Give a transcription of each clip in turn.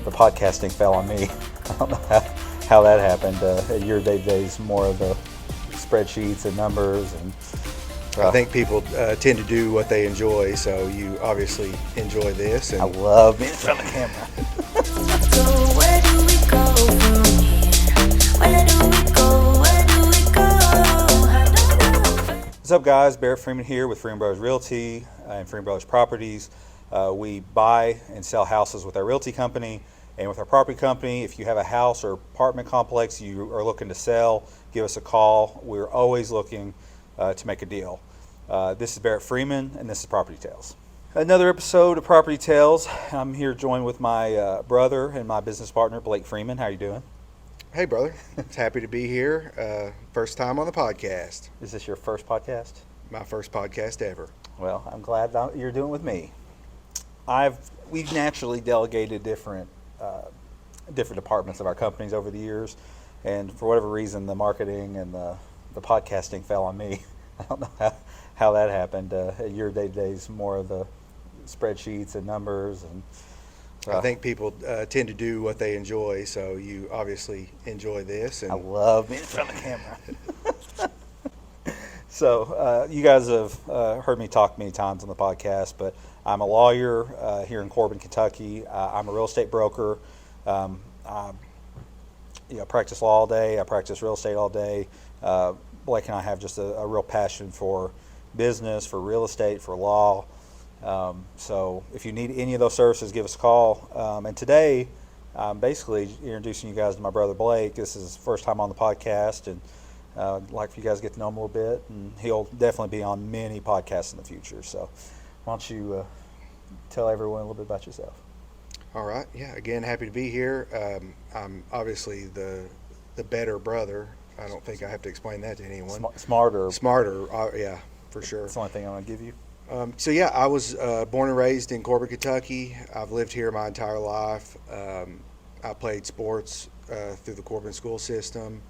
the podcasting fell on me. I don't know how that happened. Your day-to-day's more of the spreadsheets and numbers. And I think people tend to do what they enjoy, so you obviously enjoy this. And I love being in front of the camera. So where do we go from here? Where do we go? Where do we go? I don't know. What's up, guys? Barrett Freeman here with Freeman Brothers Realty and Freeman Brothers Properties. We buy and sell houses with our realty company and with our property company. If you have a house or apartment complex you are looking to sell, give us a call. We're always looking to make a deal. This is Barrett Freeman, and this is PropertyTales. Another episode of PropertyTales. I'm here joined with my brother and my business partner, Blake Freeman. How are you doing? hey, brother, it's happy to be here. First time on the podcast. Is this your first podcast? My first podcast ever. Well, I'm glad that you're doing it with me. We've naturally delegated different departments of our companies over the years, and for whatever reason, the marketing and the podcasting fell on me. I don't know how that happened. Your day-to-day's more of the spreadsheets and numbers, and I think people tend to do what they enjoy, so you obviously enjoy this. And I love being in front of the camera. So you guys have heard me talk many times on the podcast, but I'm a lawyer here in Corbin, Kentucky. I'm a real estate broker. I practice law all day. I practice real estate all day. Blake and I have just a real passion for business, for real estate, for law. So if you need any of those services, give us a call. And today, I'm basically introducing you guys to my brother Blake. This is his first time on the podcast, and I'd like for you guys to get to know him a little bit. And he'll definitely be on many podcasts in the future. So why don't you tell everyone a little bit about yourself? all right, yeah. Again, happy to be here. I'm obviously the better brother. I don't think I have to explain that to anyone. Smarter. Yeah, for sure. That's the only thing I'm going to give you. So yeah, I was born and raised in Corbin, Kentucky. I've lived here my entire life. I played sports through the Corbin school system.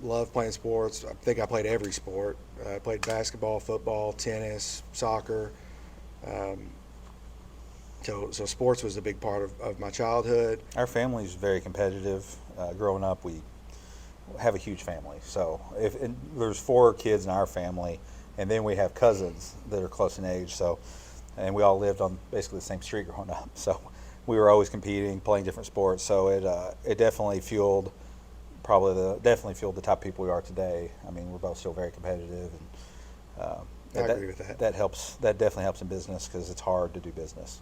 Love playing sports. I think I played every sport. I played basketball, football, tennis, soccer. So sports was a big part of my childhood. Our family's very competitive. Growing up, we have a huge family. So there's 4 kids in our family, and then we have cousins that are close in age. So, and we all lived on basically the same street growing up. So we were always competing, playing different sports. So it definitely fueled the type of people we are today. I mean, we're both still very competitive, and I agree with that. That helps. That definitely helps in business because it's hard to do business.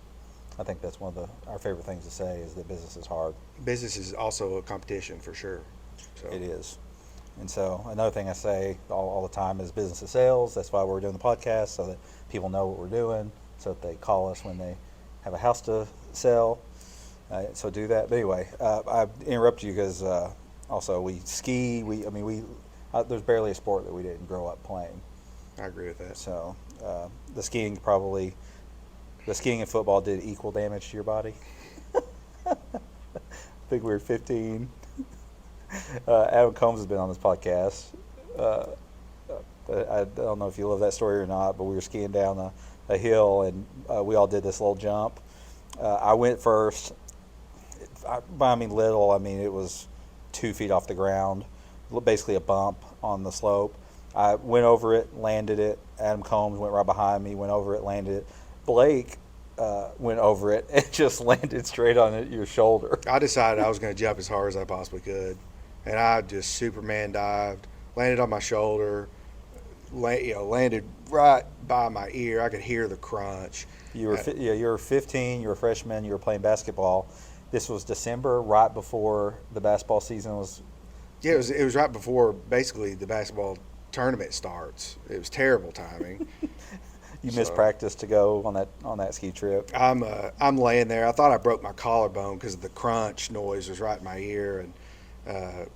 I think that's one of our favorite things to say is that business is hard. Business is also a competition for sure. So. It is. And so another thing I say all the time is business is sales. That's why we're doing the podcast, so that people know what we're doing, so that they call us when they have a house to sell. So do that. But anyway, I interrupt you because also we ski. There's barely a sport that we didn't grow up playing. I agree with that. So the skiing and football did equal damage to your body. I think we were 15. Adam Combs has been on this podcast. I don't know if you love that story or not, but we were skiing down a hill, and we all did this little jump. I went first. By I mean little, I mean it was 2 feet off the ground, basically a bump on the slope. I went over it, landed it. Adam Combs went right behind me, went over it, landed it. Blake went over it and just landed straight on your shoulder. I decided I was going to jump as hard as I possibly could, and I just Superman dived, landed on my shoulder, landed right by my ear. I could hear the crunch. You were 15. You were a freshman. You were playing basketball. This was December, right before the basketball season was. Yeah, it was right before basically the basketball tournament starts. It was terrible timing. You missed practice to go on that ski trip. I'm laying there. I thought I broke my collarbone because the crunch noise was right in my ear, and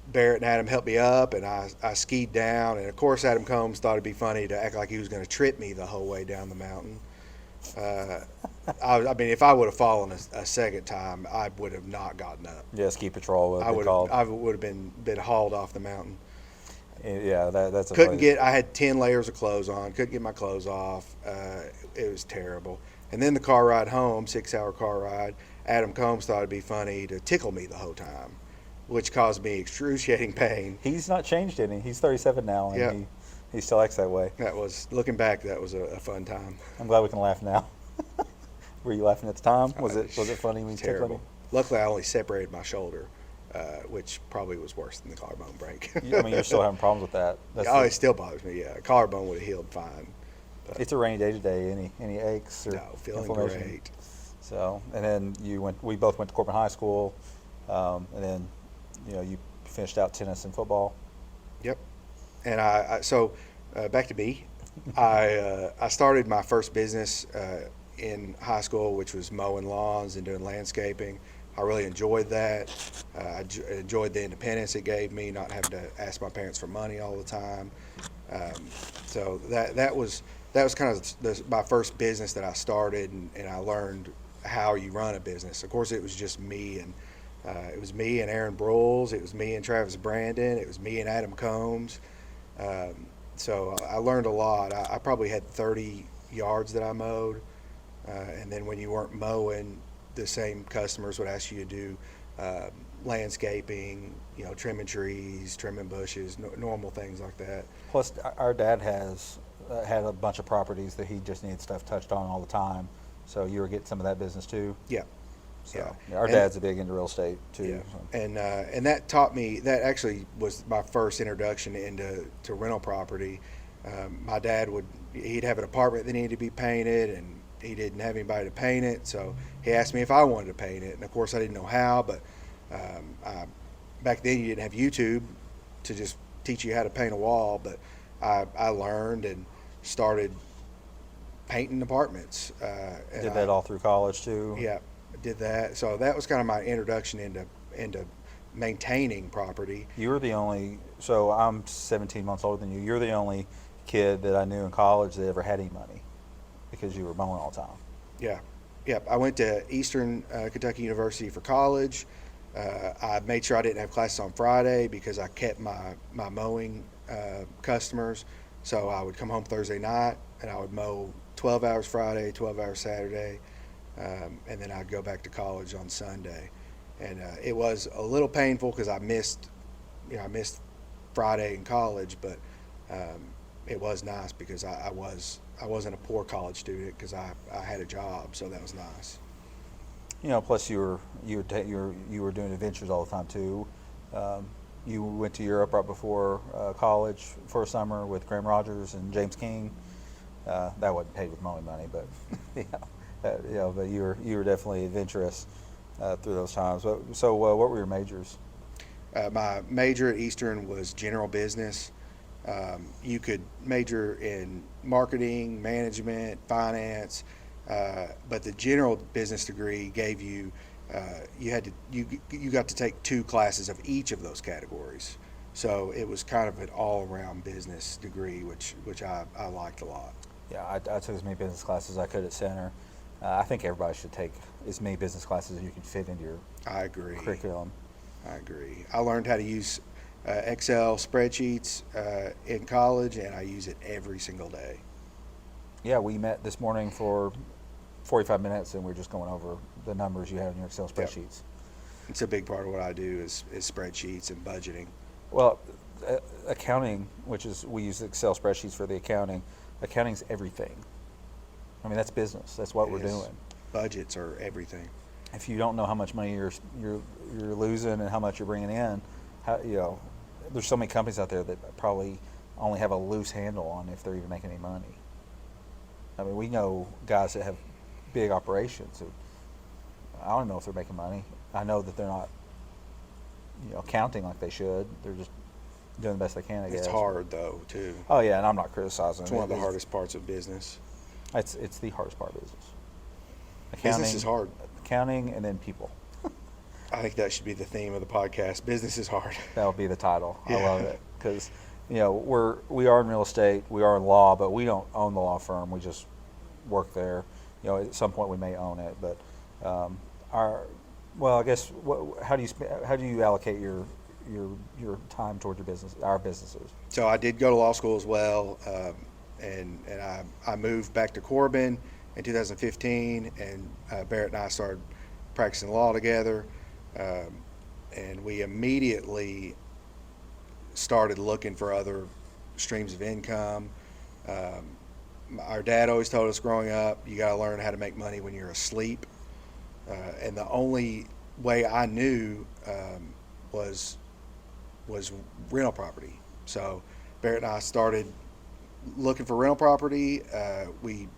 Barrett and Adam helped me up, and I skied down. And of course, Adam Combs thought it'd be funny to act like he was going to trip me the whole way down the mountain. I mean, if I would have fallen a second time, I would have not gotten up. Yeah, ski patrol would have been called. I would have been hauled off the mountain. Yeah, that's a couldn't get. I had 10 layers of clothes on. Couldn't get my clothes off. It was terrible. And then the car ride home, 6-hour car ride. Adam Combs thought it'd be funny to tickle me the whole time, which caused me excruciating pain. He's not changed any. He's 37 now, and Yeah. he still acts that way. That was, looking back, that was a fun time. I'm glad we can laugh now. Were you laughing at the time? Was it funny when you tickled Terrible. him? Luckily, I only separated my shoulder, which probably was worse than the collarbone break. I mean, you're still having problems with that. Oh, it still bothers me. Yeah, collarbone would have healed fine. But It's a rainy day today. Any aches or no, feeling inflammation? great. So, and then we both went to Corbin High School, and then, you finished out tennis and football. Yep. And so back to me. I started my first business in high school, which was mowing lawns and doing landscaping. I really enjoyed that. Enjoyed the independence it gave me, not having to ask my parents for money all the time. So that was kind of my first business that I started, and I learned how you run a business. Of course, it was just me, and it was me and Aaron Broyles. It was me and Travis Brandon. It was me and Adam Combs. So I learned a lot. I probably had 30 yards that I mowed, and then when you weren't mowing, the same customers would ask you to do landscaping, trimming trees, trimming bushes, normal things like that. Plus, our dad has had a bunch of properties that he just needed stuff touched on all the time. So you were getting some of that business too. Yeah. So Yeah. our And- dad's a big into real estate too. Yeah, So. and that taught me. That actually was my first introduction into rental property. My dad he'd have an apartment that needed to be painted, and he didn't have anybody to paint it, so he asked me if I wanted to paint it, and of course I didn't know how. But back then you didn't have YouTube to just teach you how to paint a wall, but I learned and started painting apartments. And Did that all through college too? Yeah, did that. So that was kind of my introduction into maintaining property. You were the only, so I'm 17 months older than you. You're the only kid that I knew in college that ever had any money because you were mowing all the time. Yeah, yep. I went to Eastern Kentucky University for college. I made sure I didn't have classes on Friday because I kept my mowing customers. So I would come home Thursday night and I would mow 12 hours Friday, 12 hours Saturday, and then I'd go back to college on Sunday. And it was a little painful because I missed Friday in college, but it was nice because I wasn't a poor college student because I had a job, so that was nice. Plus you were doing adventures all the time too. You went to Europe right before college for a summer with Graham Rogers and James King. That wasn't paid with mowing money, but but you were definitely adventurous through those times. So what were your majors? My major at Eastern was general business. You could major in marketing, management, finance, but the general business degree gave you you got to take 2 classes of each of those categories. So it was kind of an all-around business degree, which I liked a lot. Yeah, I took as many business classes as I could at Center. I think everybody should take as many business classes as you can fit into your I agree. curriculum. I agree. I learned how to use Excel spreadsheets in college, and I use it every single day. Yeah, we met this morning for 45 minutes, and we're just going over the numbers you have in your Excel spreadsheets. It's a big part of what I do is spreadsheets and budgeting. Well, accounting, which is we use Excel spreadsheets for the accounting. Accounting's everything. I mean, that's business. That's what we're It is. doing. Budgets are everything. If you don't know how much money you're losing and how much you're bringing in, there's so many companies out there that probably only have a loose handle on if they're even making any money. I mean, we know guys that have big operations who, I don't know if they're making money. I know that they're not, counting like they should. They're just doing the best they can, I guess. It's hard though too. Oh yeah, and I'm not criticizing. It's one of the It is- hardest parts of business. It's the hardest part of business. Business is hard. Accounting and then people. I think that should be the theme of the podcast. Business is hard. That'll be the title. I Yeah. love it because we are in real estate, we are in law, but we don't own the law firm. We just work there. At some point we may own it, but I guess how do you allocate your time toward your business, our businesses? So I did go to law school as well, and I moved back to Corbin in 2015, and Barrett and I started practicing law together, and we immediately started looking for other streams of income. Our dad always told us growing up, you got to learn how to make money when you're asleep. And the only way I knew was rental property. So Barrett and I started looking for rental property. We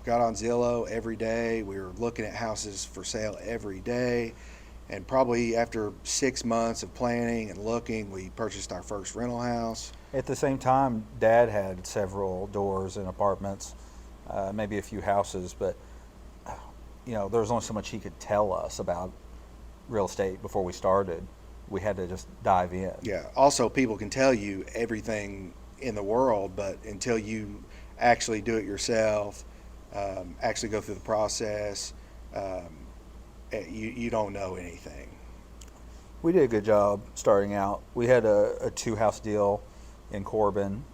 got on Zillow every day. We were looking at houses for sale every day. And probably after 6 months of planning and looking, we purchased our first rental house. At the same time, Dad had several doors in apartments, maybe a few houses, but there was only so much he could tell us about real estate before we started. We had to just dive in. Yeah. Also, people can tell you everything in the world, but until you actually do it yourself, actually go through the process, you don't know anything. We did a good job starting out. We had a two-house deal in Corbin.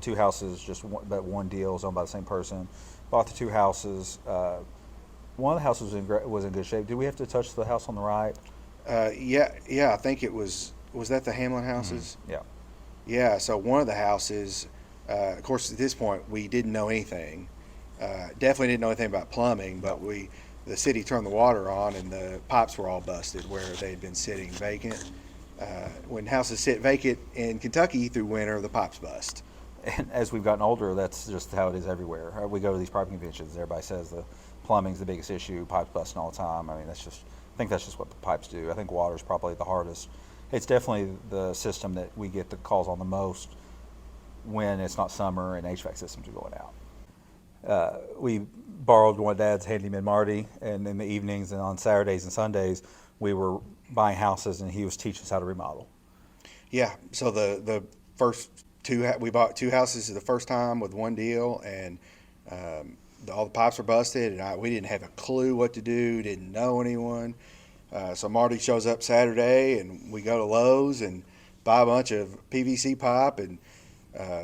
Two houses, but one deal was owned by the same person. Bought the two houses. One of the houses was in good shape. Did we have to touch the house on the right? Yeah. I think it was that the Hamlin houses? Mm-hmm. Yeah. Yeah. So one of the houses, of course, at this point we didn't know anything. Definitely didn't know anything about plumbing, but the city turned the water on and the pipes were all busted where they had been sitting vacant. When houses sit vacant in Kentucky through winter, the pipes bust. And as we've gotten older, that's just how it is everywhere. We go to these property conventions. Everybody says the plumbing's the biggest issue. Pipes busting all the time. I mean, I think that's just what the pipes do. I think water's probably the hardest. It's definitely the system that we get the calls on the most when it's not summer and HVAC systems are going out. We borrowed one of Dad's handyman, Marty, and in the evenings and on Saturdays and Sundays, we were buying houses and he was teaching us how to remodel. Yeah. So the first we bought two houses the first time with one deal, and all the pipes were busted, and we didn't have a clue what to do, didn't know anyone. So Marty shows up Saturday, and we go to Lowe's and buy a bunch of PVC pipe, and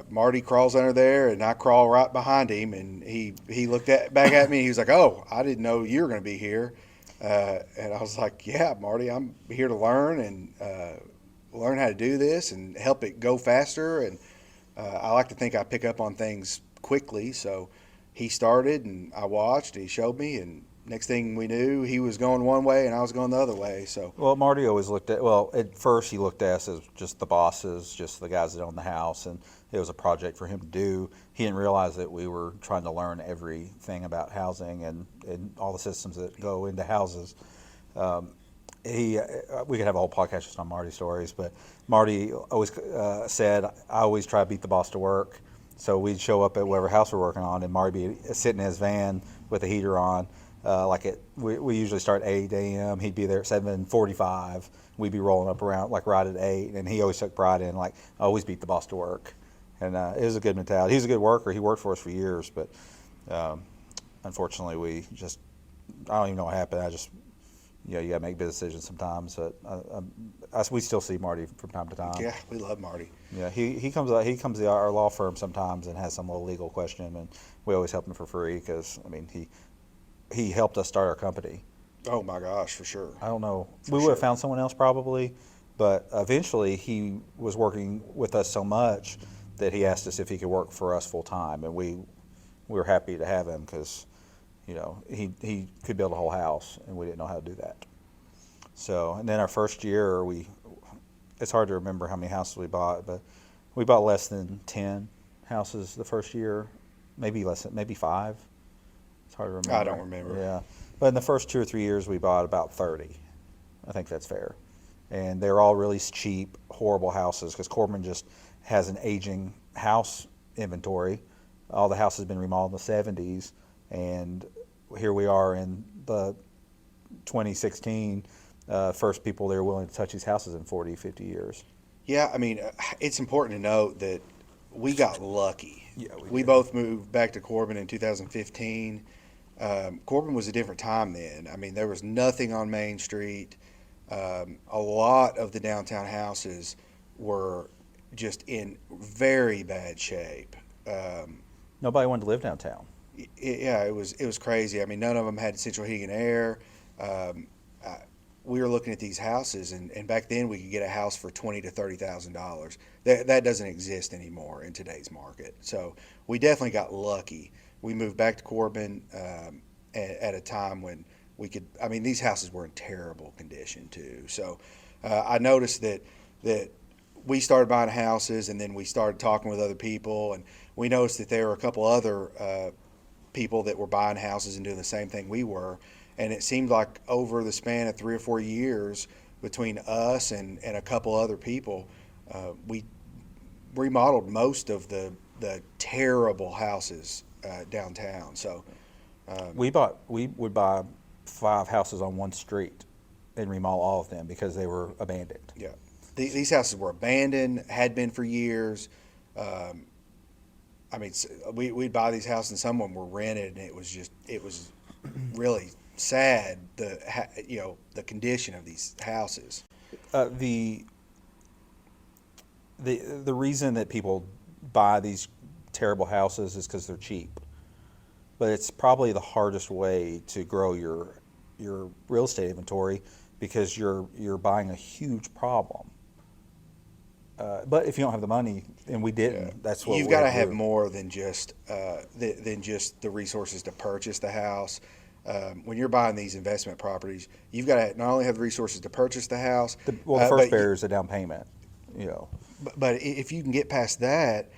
Marty crawls under there, and I crawl right behind him, and he looked back at me, and he was like, "Oh, I didn't know you were going to be here." And I was like, "Yeah, Marty, I'm here to learn and learn how to do this and help it go faster." And I like to think I pick up on things quickly, so he started, and I watched, and he showed me, and next thing we knew, he was going one way and I was going the other way. So Marty always at first he looked at us as just the bosses, just the guys that own the house, and it was a project for him to do. He didn't realize that we were trying to learn everything about housing and all the systems that go into houses. We could have a whole podcast just on Marty stories, but Marty always said, "I always try to beat the boss to work." So we'd show up at whatever house we're working on, and Marty would be sitting in his van with the heater on. We usually start at 8 a.m. He'd be there at 7:45. We'd be rolling up around right at 8, and he always took pride in always beat the boss to work. And it was a good mentality. He was a good worker. He worked for us for years, but unfortunately I don't even know what happened. You got to make business decisions sometimes. But we still see Marty from time to time. yeah, we love Marty. Yeah, he comes to our law firm sometimes and has some little legal question, and we always help him for free because he helped us start our company. Oh my gosh, for sure. I don't know. We would have found someone else probably, but eventually he was working with us so much that he asked us if he could work for us full time, and we were happy to have him because he could build a whole house, and we didn't know how to do that. So, and then our first year, it's hard to remember how many houses we bought, but we bought less than 10 houses the first year, maybe 5. It's hard to remember. I don't remember. Yeah. But in the first 2 or 3 years, we bought about 30. I think that's fair. And they're all really cheap, horrible houses because Corbin just has an aging house inventory. All the houses have been remodeled in the 70s. And here we are in the 2016, first people that are willing to touch these houses in 40, 50 years. Yeah, it's important to note that we got lucky. Yeah, we both moved back to Corbin in 2015. Corbin was a different time then. There was nothing on Main Street. A lot of the downtown houses were just in very bad shape. Nobody wanted to live downtown. It was crazy. None of them had central heating and air. we were looking at these houses, and back then we could get a house for $20,000 to $30,000. That doesn't exist anymore in today's market. So we definitely got lucky. We moved back to Corbin at a time when we could. I mean, these houses were in terrible condition too. So I noticed that we started buying houses, and then we started talking with other people, and we noticed that there were a couple other people that were buying houses and doing the same thing we were. And it seemed like over the span of 3 or 4 years between us and a couple other people, we remodeled most of the terrible houses downtown. So We would buy 5 houses on one street and remodel all of them because they were abandoned. yeah, these houses were abandoned, had been for years. I mean, we'd buy these houses and some of them were rented, and it was really sad, the condition of these houses. The reason that people buy these terrible houses is because they're cheap, but it's probably the hardest way to grow your real estate inventory because you're buying a huge problem. But if you don't have the money, and we didn't, that's what You've we got to had have do. more than just the resources to purchase the house. When you're buying these investment properties, you've got to not only have the resources to purchase the house. The but first barrier is a down payment. You know, But if you can get past that,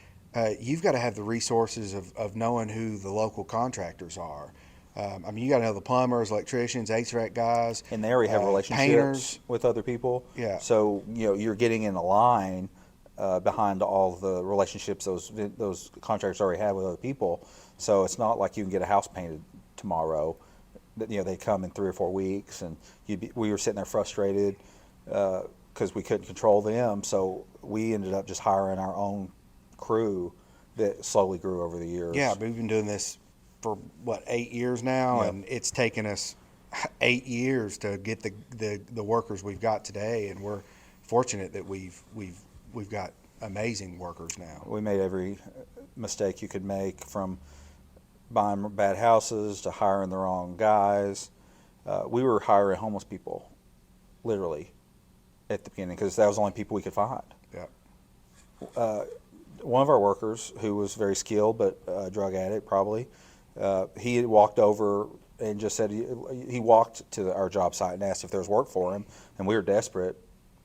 you've got to have the resources of knowing who the local contractors are. I mean, you got to know the plumbers, electricians, HVAC guys, and they already have relationships painters. with other people. Yeah. So you're getting in a line behind all the relationships those contractors already have with other people. So it's not like you can get a house painted tomorrow. They come in 3 or 4 weeks, and we were sitting there frustrated because we couldn't control them. So we ended up just hiring our own crew that slowly grew over the years. Yeah, but we've been doing this for 8 years now, Yep. and it's taken us 8 years to get the workers we've got today, and we're fortunate that we've got amazing workers now. We made every mistake you could make, from buying bad houses to hiring the wrong guys. We were hiring homeless people, literally, at the beginning because that was the only people we could find. Yeah. One of our workers, who was very skilled but a drug addict probably, he had walked over and just said he walked to our job site and asked if there was work for him, and we were desperate.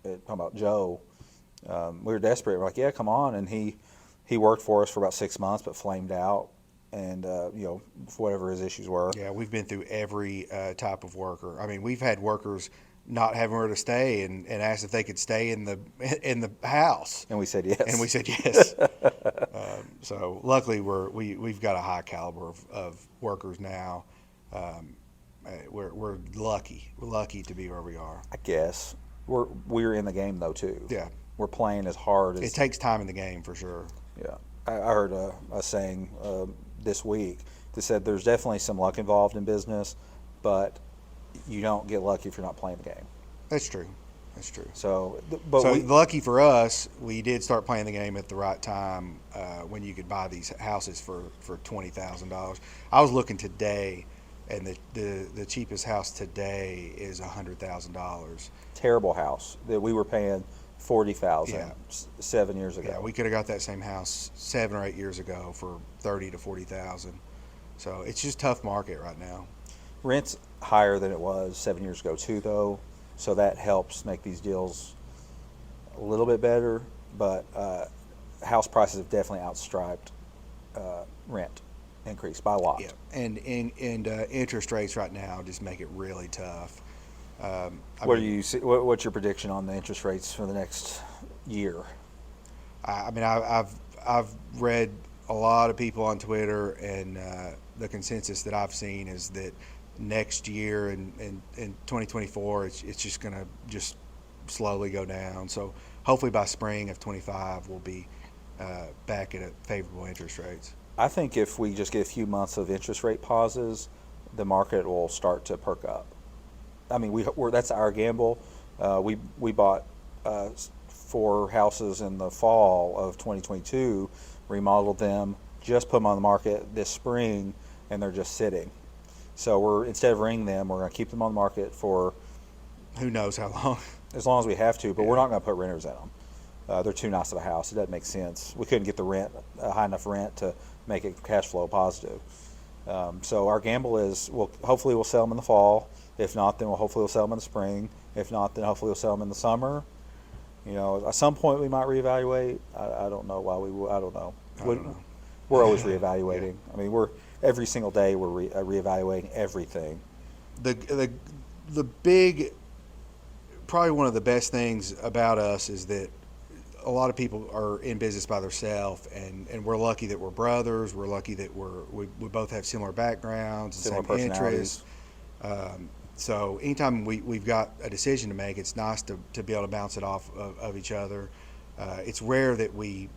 Talking about Joe, we were desperate. We're like, yeah, come on, and he worked for us for about 6 months, but flamed out, and for whatever his issues were. Yeah, we've been through every type of worker. I mean, we've had workers not having where to stay and asked if they could stay in the house, And we said yes. and we said yes. So luckily we've got a high caliber of workers now. We're lucky. We're lucky to be where we are. I guess we're in the game though too. Yeah. We're playing as hard as It takes time in the game for sure. Yeah, I heard a saying this week that said there's definitely some luck involved in business, but you don't get lucky if you're not playing the game. That's true. That's true. So, Lucky for us, we did start playing the game at the right time when you could buy these houses for $20,000. I was looking today, and the cheapest house today is $100,000. terrible house that we were paying $40,000 Yeah. 7 years ago. Yeah, we could have got that same house 7 or 8 years ago for $30,000 to $40,000. So it's just a tough market right now. Rent's higher than it was 7 years ago too, though, so that helps make these deals a little bit better. But house prices have definitely outstriped rent increase by a lot. Yeah, and interest rates right now just make it really tough. What's your prediction on the interest rates for the next year? I've read a lot of people on Twitter, and the consensus that I've seen is that next year in 2024, it's just going to just slowly go down. So hopefully by spring of 25, we'll be back at favorable interest rates. I think if we just get a few months of interest rate pauses, the market will start to perk up. I mean, that's our gamble. We bought 4 houses in the fall of 2022, remodeled them, just put them on the market this spring, and they're just sitting. So instead of renting them, we're going to keep them on the market for Who knows how long? as long as we have to, but we're Yeah. not going to put renters in them. They're too nice of a house. It doesn't make sense. We couldn't get the rent, high enough rent to make it cash flow positive. So our gamble is, hopefully we'll sell them in the fall. If not, then hopefully we'll sell them in the spring. If not, then hopefully we'll sell them in the summer. You know, at some point we might reevaluate. I don't know why we will. I don't know. I don't know. We're always reevaluating. I mean, every single day we're reevaluating everything. The big, probably one of the best things about us is that a lot of people are in business by themselves, and we're lucky that we're brothers. We're lucky that we both have similar backgrounds, and Similar same personalities. interests. So anytime we've got a decision to make, it's nice to be able to bounce it off of each other. It's rare that we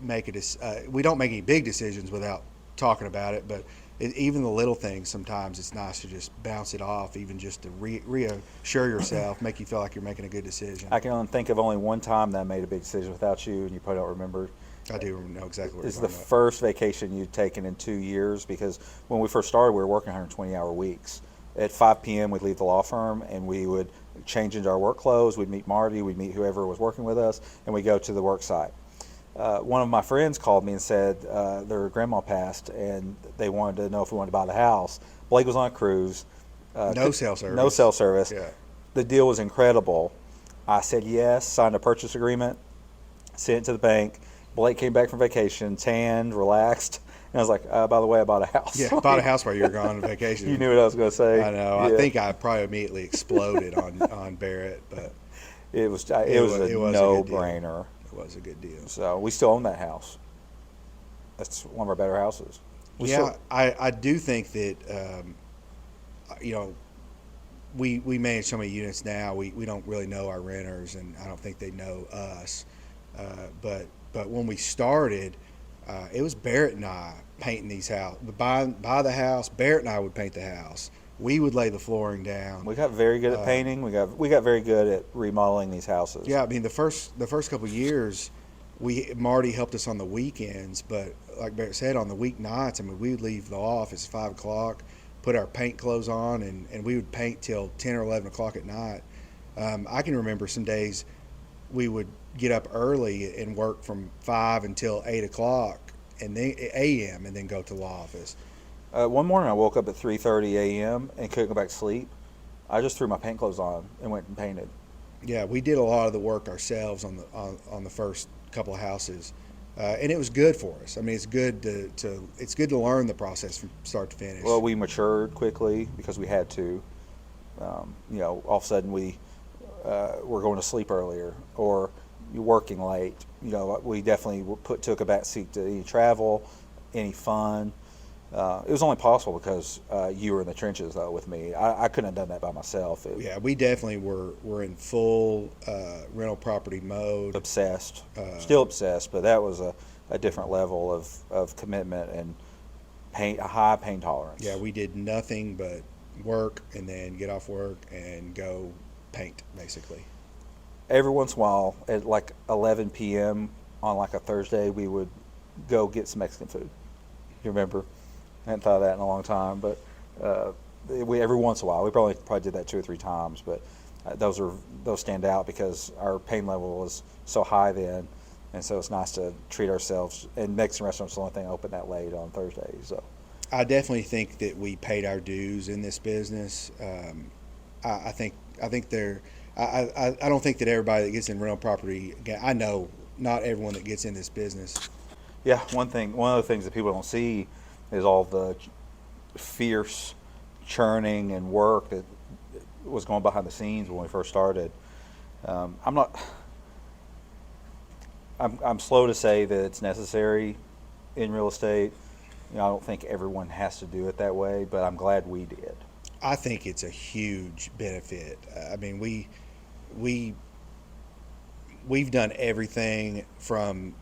we don't make any big decisions without talking about it, but even the little things, sometimes it's nice to just bounce it off, even just to reassure yourself, make you feel like you're making a good decision. I can only think of only one time that I made a big decision without you, and you probably don't remember. I do know exactly what It's you're the talking about. first vacation you'd taken in 2 years, because when we first started, we were working 120-hour weeks. At 5 p.m., we'd leave the law firm, and we would change into our work clothes. We'd meet Marty, we'd meet whoever was working with us, and we'd go to the work site. One of my friends called me and said their grandma passed, and they wanted to know if we wanted to buy the house. Blake was on a cruise. No cell service. No cell service. Yeah. The deal was incredible. I said yes, signed a purchase agreement, sent it to the bank. Blake came back from vacation, tanned, relaxed, and I was like, by the way, I bought a house. Yeah, bought a house while you were gone on vacation. You knew what I was going to say. I know. Yeah. I think I probably immediately exploded on Barrett, but it was a it was a good deal. no-brainer. it was a good deal. So we still own that house. That's one of our better houses. I do think that we manage so many units now. We don't really know our renters, and I don't think they know us. But when we started, it was Barrett and I painting these houses. Buy the house. Barrett and I would paint the house. We would lay the flooring down. We got very good at painting. We got very good at remodeling these houses. Yeah, I mean the first couple of years, Marty helped us on the weekends, but like Barrett said, on the weeknights, I mean we would leave the office at 5 o'clock, put our paint clothes on, and we would paint till 10 or 11 o'clock at night. I can remember some days we would get up early and work from 5 until 8 o'clock and then a.m. and then go to the law office. One morning I woke up at 3:30 a.m. and couldn't go back to sleep. I just threw my paint clothes on and went and painted. Yeah, we did a lot of the work ourselves on the first couple of houses, and it was good for us. I mean, it's good to learn the process from start to finish. Well, we matured quickly because we had to. All of a sudden we're going to sleep earlier, or you're working late. We definitely took a back seat to any travel, any fun. It was only possible because you were in the trenches, though, with me. I couldn't have done that by myself. Yeah, we definitely were in full rental property mode. Obsessed. Still obsessed, but that was a different level of commitment and a high pain tolerance. Yeah, we did nothing but work and then get off work and go paint, basically. Every once in a while, at like 11 p.m. on like a Thursday, we would go get some Mexican food. You remember? I hadn't thought of that in a long time, but every once in a while, we probably did that 2 or 3 times, but those stand out because our pain level was so high then, and so it's nice to treat ourselves. And Mexican restaurants are the only thing open that late on Thursdays. So I definitely think that we paid our dues in this business. I don't think that everybody that gets in rental property. I know not everyone that gets in this business. yeah, one of the things that people don't see is all the fierce churning and work that was going behind the scenes when we first started. I'm slow to say that it's necessary in real estate. I don't think everyone has to do it that way, but I'm glad we did. I think it's a huge benefit. I mean, we've done everything from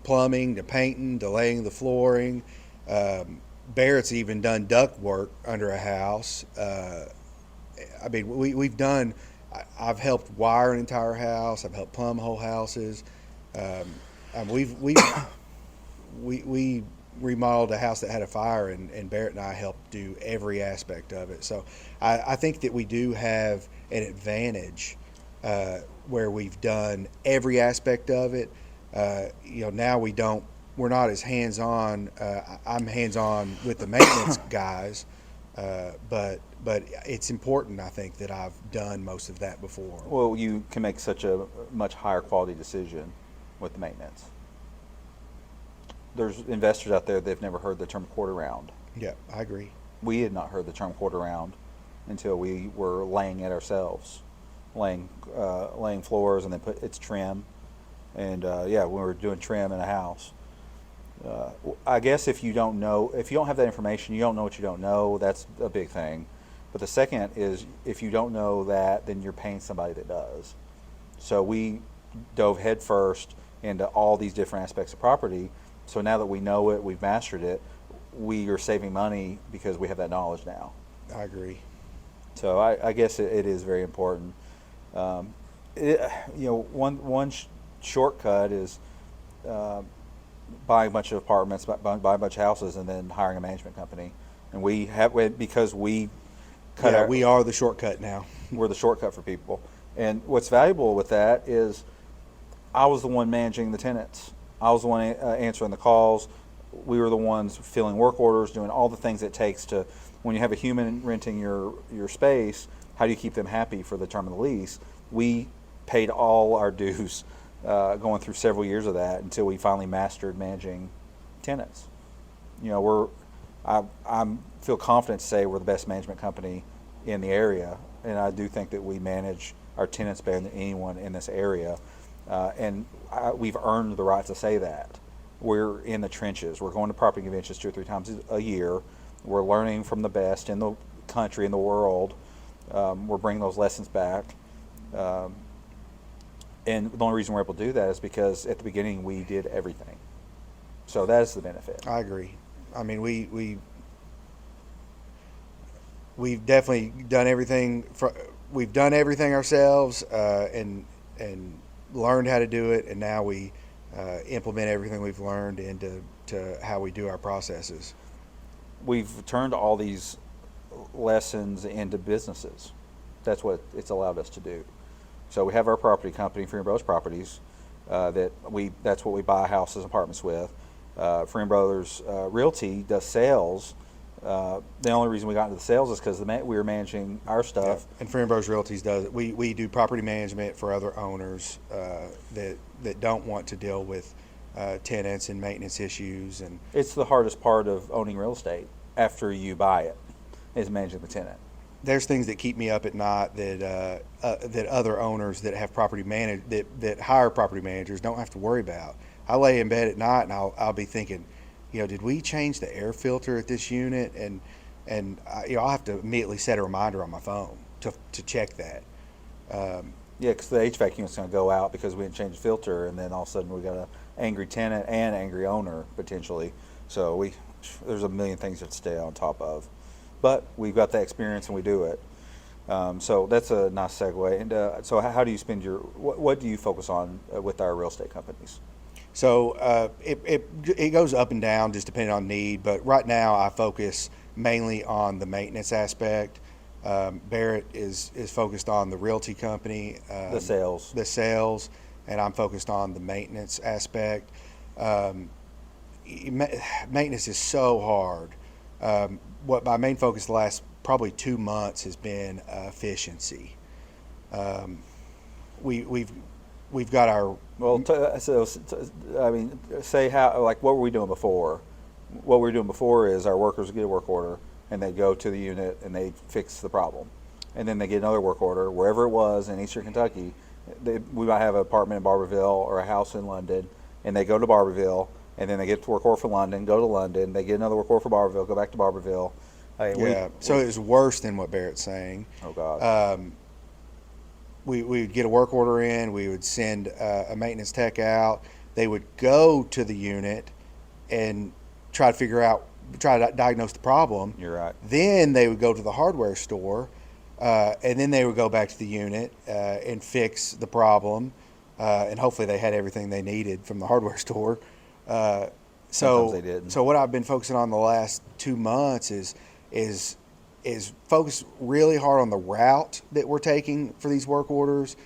plumbing to painting to laying the flooring. Barrett's even done duct work under a house. I mean, we've done. I've helped wire an entire house. I've helped plumb whole houses. We remodeled a house that had a fire, and Barrett and I helped do every aspect of it. So I think that we do have an advantage where we've done every aspect of it. Now we're not as hands-on. I'm hands-on with the maintenance guys, but it's important, I think, that I've done most of that before. Well, you can make such a much higher quality decision with the maintenance. There's investors out there that have never heard the term quarter round. Yeah, I agree. We had not heard the term quarter round until we were laying it ourselves, laying floors, and then it's trim, and when we were doing trim in a house. I guess if you don't have that information, you don't know what you don't know. That's a big thing. But the second is, if you don't know that, then you're paying somebody that does. So we dove headfirst into all these different aspects of property. So now that we know it, we've mastered it, we are saving money because we have that knowledge now. I agree. So I guess it is very important. One shortcut is buying a bunch of apartments, buy a bunch of houses, and then hiring a management company. And because we we are the shortcut now. We're the shortcut for people. And what's valuable with that is I was the one managing the tenants. I was the one answering the calls. We were the ones filling work orders, doing all the things it takes to, when you have a human renting your space, how do you keep them happy for the term of the lease? We paid all our dues going through several years of that until we finally mastered managing tenants. I feel confident to say we're the best management company in the area, and I do think that we manage our tenants better than anyone in this area. We've earned the right to say that. We're in the trenches. We're going to property conventions 2 or 3 times a year. We're learning from the best in the country, in the world. We're bringing those lessons back. And the only reason we're able to do that is because at the beginning we did everything. So that's the benefit. I agree. I mean, we've definitely done everything. We've done everything ourselves, and learned how to do it, and now we implement everything we've learned into how we do our processes. We've turned all these lessons into businesses. That's what it's allowed us to do. So we have our property company, Freeman Brothers Properties, that's what we buy houses and apartments with. Freeman Brothers Realty does sales. The only reason we got into the sales is because we were managing our stuff. Yeah. And Freeman Brothers Realty does it. We do property management for other owners that don't want to deal with tenants and maintenance issues. And it's the hardest part of owning real estate after you buy it, is managing the tenant. There's things that keep me up at night that other owners that have that hire property managers don't have to worry about. I lay in bed at night and I'll be thinking, did we change the air filter at this unit? And I'll have to immediately set a reminder on my phone to check that. Because the HVAC unit's going to go out because we didn't change the filter, and then all of a sudden we got an angry tenant and angry owner potentially. So there's a million things to stay on top of. But we've got that experience and we do it. So that's a nice segue. And so how do you spend what do you focus on with our real estate companies? So it goes up and down just depending on need. But right now I focus mainly on the maintenance aspect. Barrett is focused on the realty company. The sales. And I'm focused on the maintenance aspect. Maintenance is so hard. What my main focus the last probably 2 months has been efficiency. We've got our say how, like, what were we doing before? What we were doing before is our workers would get a work order and they go to the unit and they fix the problem, and then they get another work order wherever it was in Eastern Kentucky. We might have an apartment in Barberville or a house in London, and they go to Barberville. And then they get to work order for London, go to London, they get another work order for Barberville, go back to Barberville. So it was worse than what Barrett's saying. Oh, God. We would get a work order in, we would send a maintenance tech out. They would go to the unit and try to diagnose the problem. You're right. Then they would go to the hardware store, and then they would go back to the unit and fix the problem. And hopefully they had everything they needed from the hardware store. Sometimes they didn't. So what I've been focusing on the last 2 months is focus really hard on the route that we're taking for these work orders.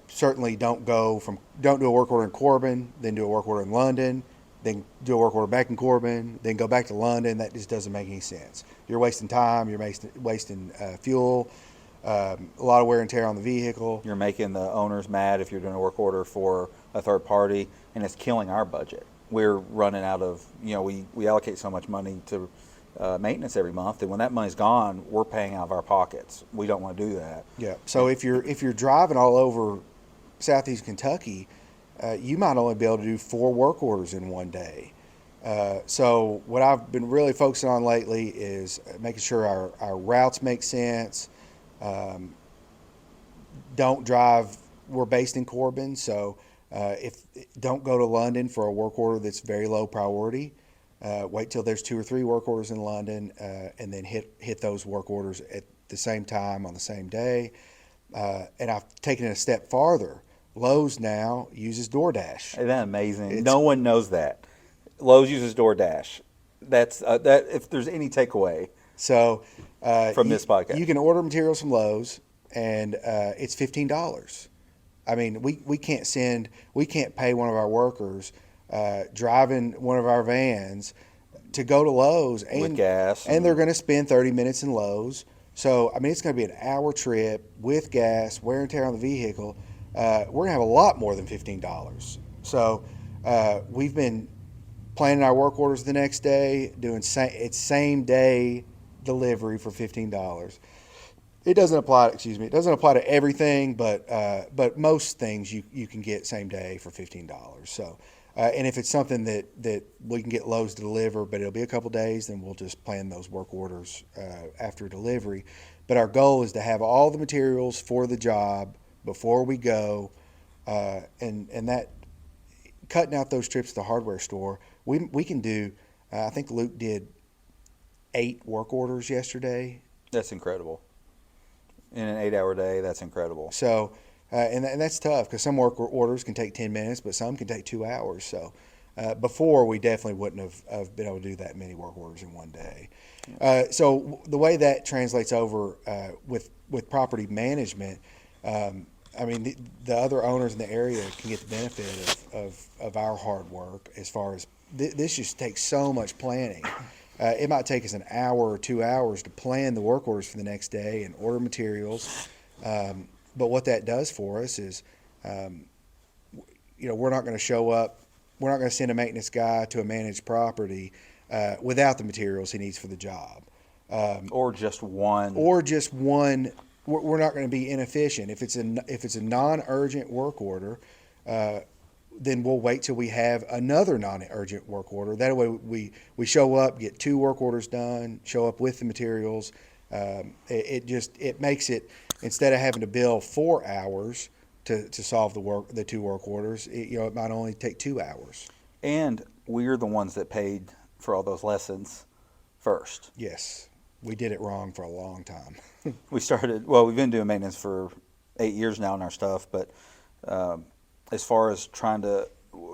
Certainly don't do a work order in Corbin, then do a work order in London, then do a work order back in Corbin, then go back to London. That just doesn't make any sense. You're wasting time. You're wasting fuel. A lot of wear and tear on the vehicle. You're making the owners mad if you're doing a work order for a third party, and it's killing our budget. We're running out of, we allocate so much money to maintenance every month, and when that money's gone, we're paying out of our pockets. We don't want to do that. Yeah. So if you're driving all over Southeast Kentucky, you might only be able to do 4 work orders in one day. So what I've been really focusing on lately is making sure our routes make sense. Don't drive. We're based in Corbin, so don't go to London for a work order that's very low priority. Wait till there's 2 or 3 work orders in London, and then hit those work orders at the same time on the same day. And I've taken it a step farther. Lowe's now uses DoorDash. Isn't that amazing? No one knows that. Lowe's uses DoorDash. That's that. If there's any takeaway So from this podcast, you can order materials from Lowe's, and it's $15. I mean, we can't pay one of our workers driving one of our vans to go to Lowe's with gas, and they're going to spend 30 minutes in Lowe's. So I mean, it's going to be an hour trip with gas, wear and tear on the vehicle. We're going to have a lot more than $15. So we've been planning our work orders the next day, doing same day delivery for $15. It doesn't apply. It doesn't apply to everything, but most things you can get same day for $15. So, and if it's something that we can get Lowe's to deliver, but it'll be a couple days, then we'll just plan those work orders after delivery. But our goal is to have all the materials for the job before we go, and that cutting out those trips to the hardware store. We can do. I think Luke did 8 work orders yesterday. That's incredible. In an 8-hour day, that's incredible. So, and that's tough because some work orders can take 10 minutes, but some can take 2 hours. So, before we definitely wouldn't have been able to do that many work orders in one day. So the way that translates over with property management, I mean, the other owners in the area can get the benefit of our hard work as far as this just takes so much planning. It might take us an hour or 2 hours to plan the work orders for the next day and order materials. But what that does for us is, we're not going to show up. We're not going to send a maintenance guy to a managed property without the materials he needs for the job. Or just one. We're not going to be inefficient. If it's a non-urgent work order, then we'll wait till we have another non-urgent work order. That way we show up, get 2 work orders done, show up with the materials. It makes it, instead of having to bill 4 hours to solve the 2 work orders, it might only take 2 hours. And we're the ones that paid for all those lessons first. Yes, we did it wrong for a long time. We've been doing maintenance for 8 years now on our stuff, but as far as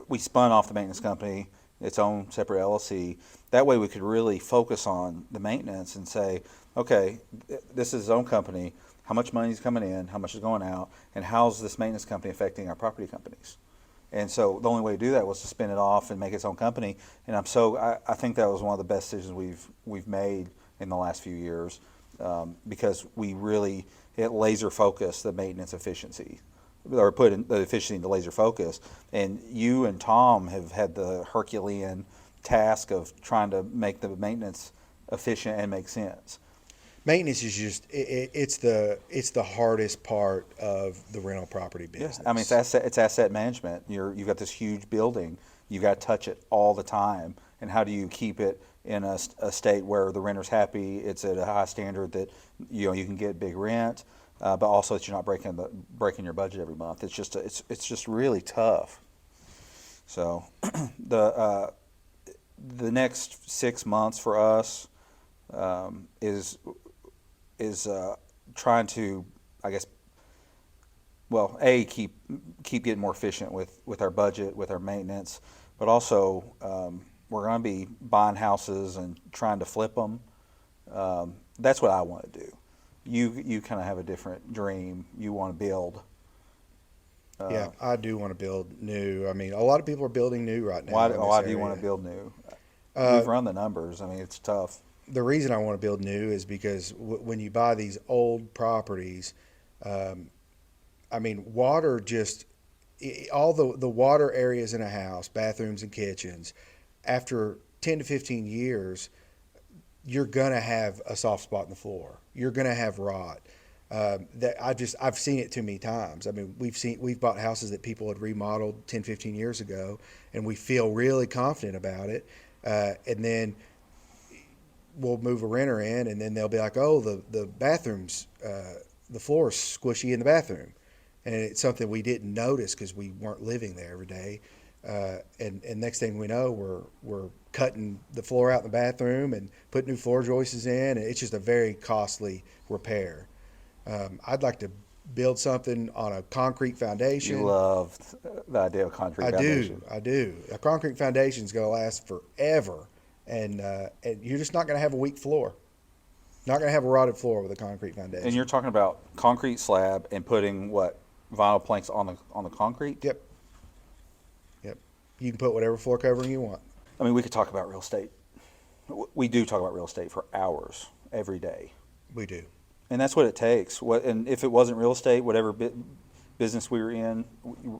we spun off the maintenance company, its own separate LLC. That way we could really focus on the maintenance and say, okay, this is its own company. How much money is coming in? How much is going out? And how's this maintenance company affecting our property companies? And so the only way to do that was to spin it off and make its own company. And I think that was one of the best decisions we've made in the last few years, because it laser focused the maintenance efficiency, or put the efficiency into laser focus. And you and Tom have had the Herculean task of trying to make the maintenance efficient and make sense. Maintenance is just it's the hardest part of the rental property business. Yeah. I mean, it's asset management. You've got this huge building. You've got to touch it all the time. And how do you keep it in a state where the renter's happy? It's at a high standard that you can get big rent, but also that you're not breaking your budget every month. It's just really tough. So the next 6 months for us is trying to, I guess, keep getting more efficient with our budget, with our maintenance, but also we're we're going to be buying houses and trying to flip them. That's what I want to do. You kind of have a different dream. You want to build. Yeah, I do want to build new. I mean, a lot of people are building new right now. Why in this do you area. want to build new? You've run the numbers. I mean, it's tough. The reason I want to build new is because when you buy these old properties, I mean, water just all the water areas in a house, bathrooms and kitchens, after 10 to 15 years, you're gonna have a soft spot in the floor. You're gonna have rot. I've seen it too many times. I mean, we've bought houses that people had remodeled 10, 15 years ago, and we feel really confident about it. And then we'll move a renter in, and then they'll be like, "Oh, the bathrooms, the floor is squishy in the bathroom," and it's something we didn't notice because we weren't living there every day. And next thing we know, we're cutting the floor out in the bathroom and putting new floor joists in. And it's just a very costly repair. I'd like to build something on a concrete foundation. You love the idea of concrete foundation. I do. A concrete foundation is going to last forever, and you're just not going to have a weak floor. Not going to have a rotted floor with a concrete foundation. And you're talking about concrete slab and putting what, vinyl planks on the concrete? Yep. You can put whatever floor covering you want. I mean, we could talk about real estate. We do talk about real estate for hours every day. We do. And that's what it takes. And if it wasn't real estate, whatever business we were in,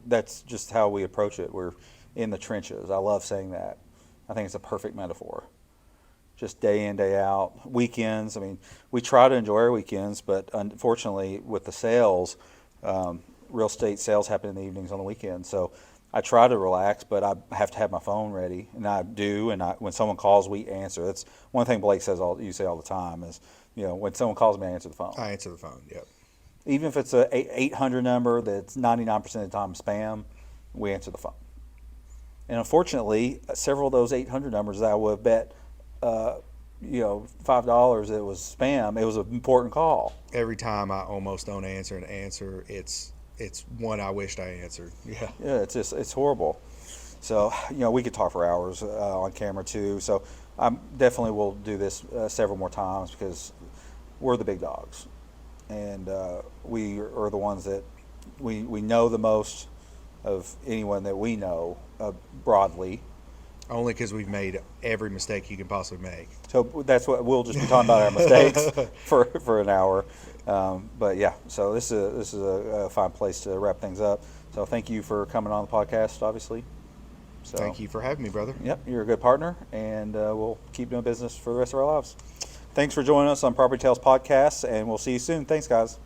that's just how we approach it. We're in the trenches. I love saying that. I think it's a perfect metaphor. Just day in, day out. Weekends, I mean, we try to enjoy our weekends, but unfortunately with the sales, real estate sales happen in the evenings on the weekends. So I try to relax, but I have to have my phone ready, and I do. And when someone calls, we answer. That's one thing Blake says. You say all the time is, when someone calls me, I answer the phone. I answer the phone. Yep. Even if it's a 800 number that's 99% of the time spam, we answer the phone. And unfortunately, several of those 800 numbers that I would have bet, $5 it was spam. It was an important call. Every time I almost don't answer an answer, it's one I wished I answered. Yeah. Yeah, it's horrible. So, we could talk for hours on camera too. So I definitely will do this several more times because we're the big dogs. And we are the ones that we know the most of anyone that we know broadly. Only because we've made every mistake you can possibly make. So that's what we'll just be talking about our mistakes for an hour. But yeah, so this is a fine place to wrap things up. So thank you for coming on the podcast, obviously. So, Thank you for having me, brother. Yep, you're a good partner, and we'll keep doing business for the rest of our lives. Thanks for joining us on PropertyTales podcast, and we'll see you soon. Thanks, guys.